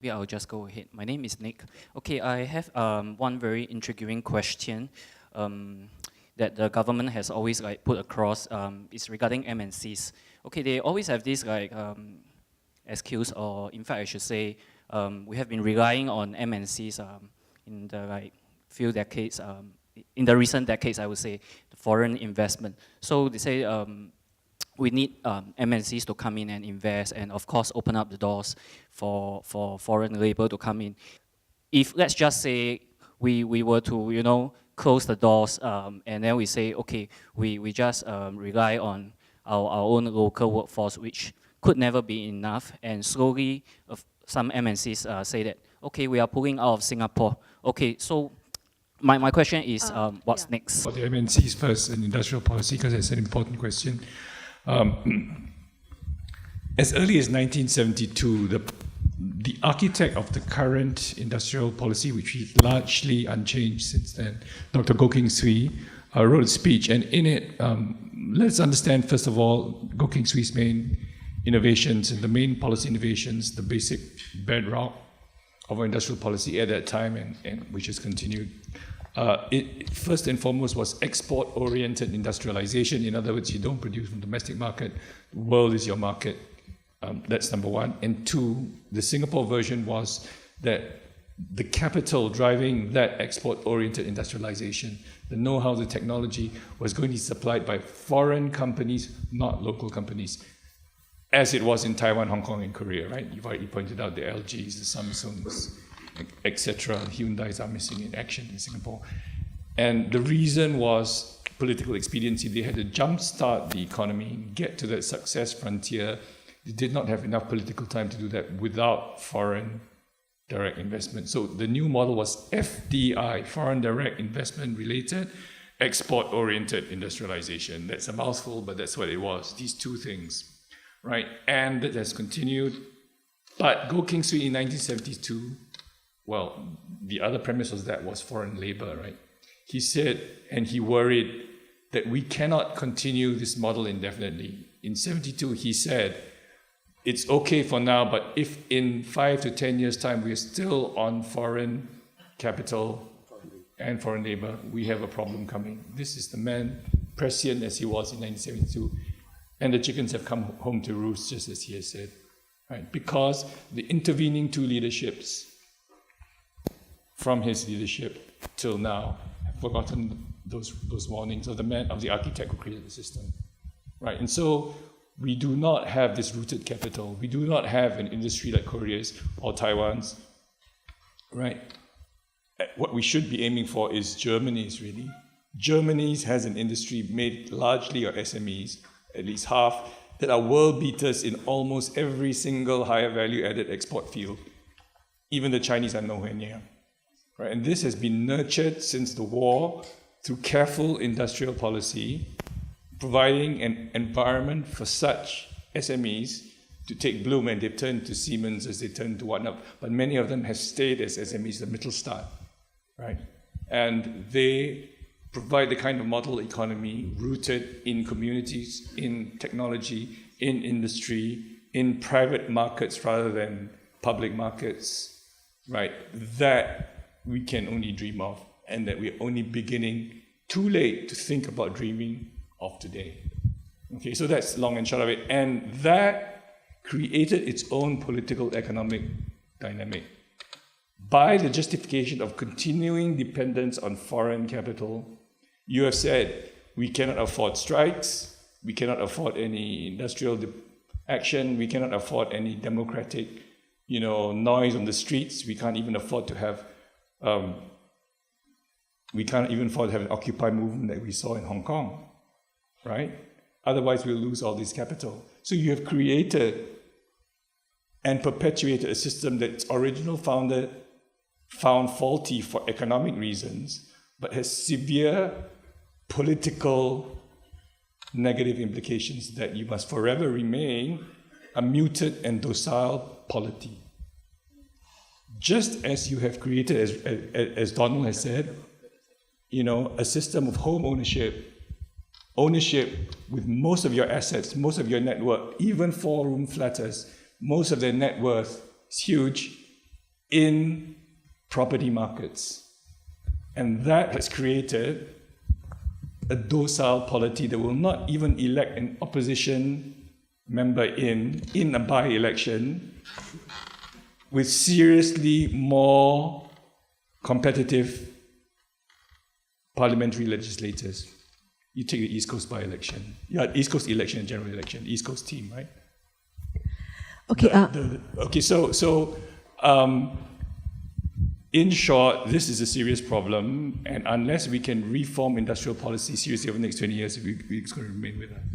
Maybe I'll just go ahead. My name is Nick. Okay, I have one very intriguing question that the government has always put across. Is regarding MNCs. Okay, they always have this excuse, or in fact I should say, we have been relying on MNCs in the few decades. In the recent decades, I would say, the foreign investment. So they say we need MNCs to come in and invest, and of course open up the doors for foreign labor to come in. If let's just say we were to close the doors and then we say, okay, we just rely on our own local workforce, which could never be enough, and slowly some MNCs say that, okay, we are pulling out of Singapore. Okay, so my question is, what's next? For the MNCs first and industrial policy, because it's an important question. As early as 1972, the architect of the current industrial policy, which is largely unchanged since then, Dr. Goh Keng Swee, wrote a speech, and in it, let's understand, first of all, Goh Keng Swee's main innovations and the main policy innovations, the basic bedrock of our industrial policy at that time, and which has continued. It first and foremost was export-oriented industrialization. In other words, you don't produce from the domestic market, the world is your market. That's number one. And two, the Singapore version was that the capital driving that export-oriented industrialization, the know-how, the technology, was going to be supplied by foreign companies, not local companies, as it was in Taiwan, Hong Kong, and Korea, right? You've already pointed out the LGs, the Samsungs, etc. Hyundais are missing in action in Singapore. And the reason was political expediency. They had to jumpstart the economy, get to that success frontier. They did not have enough political time to do that without foreign direct investment. So the new model was FDI, foreign direct investment related, export-oriented industrialization. That's a mouthful, but that's what it was, these two things, right? And that has continued. But Goh Keng Swee in 1972, well, the other premise was foreign labor, right? He said, and he worried that we cannot continue this model indefinitely. In 72, he said, it's okay for now, but if in 5 to 10 years' time we are still on foreign capital and foreign labor, we have a problem coming. This is the man, prescient as he was in 1972, and the chickens have come home to roost, just as he has said, right? Because the intervening two leaderships from his leadership till now have forgotten those warnings of the man, of the architect who created the system, right? And so we do not have this rooted capital. We do not have an industry like Korea's or Taiwan's, right? What we should be aiming for is Germany's, really. Germany's has an industry made largely of SMEs, at least half, that are world beaters in almost every single higher value added export field. Even the Chinese are nowhere near, right? And this has been nurtured since the war through careful industrial policy, providing an environment for such SMEs to take bloom, and they've turned to Siemens as they turn to whatnot. But many of them have stayed as SMEs, the Mittelstand, right? And they provide the kind of model economy rooted in communities, in technology, in industry, in private markets rather than public markets, right? That we can only dream of, and that we're only beginning too late to think about dreaming of today. Okay, so that's long and short of it. And that created its own political economic dynamic by the justification of continuing dependence on foreign capital. You have said we cannot afford strikes, we cannot afford any industrial action, we cannot afford any democratic, noise on the streets. We can't even afford to have an Occupy movement that we saw in Hong Kong, right? Otherwise, we'll lose all this capital. So you have created and perpetuated a system that's original founder found faulty for economic reasons, but has severe political negative implications that you must forever remain a muted and docile polity. Just as you have created, as Donald has said, a system of home ownership with most of your assets, most of your net worth, even four-room flatters, most of their net worth is huge, in property markets. And that has created a docile polity that will not even elect an opposition member in a by-election with seriously more competitive parliamentary legislators. You take the East Coast by-election. Yeah, East Coast election and general election, East Coast team, right? Okay. In short, this is a serious problem, and unless we can reform industrial policy seriously over the next 20 years, it's going to remain with us.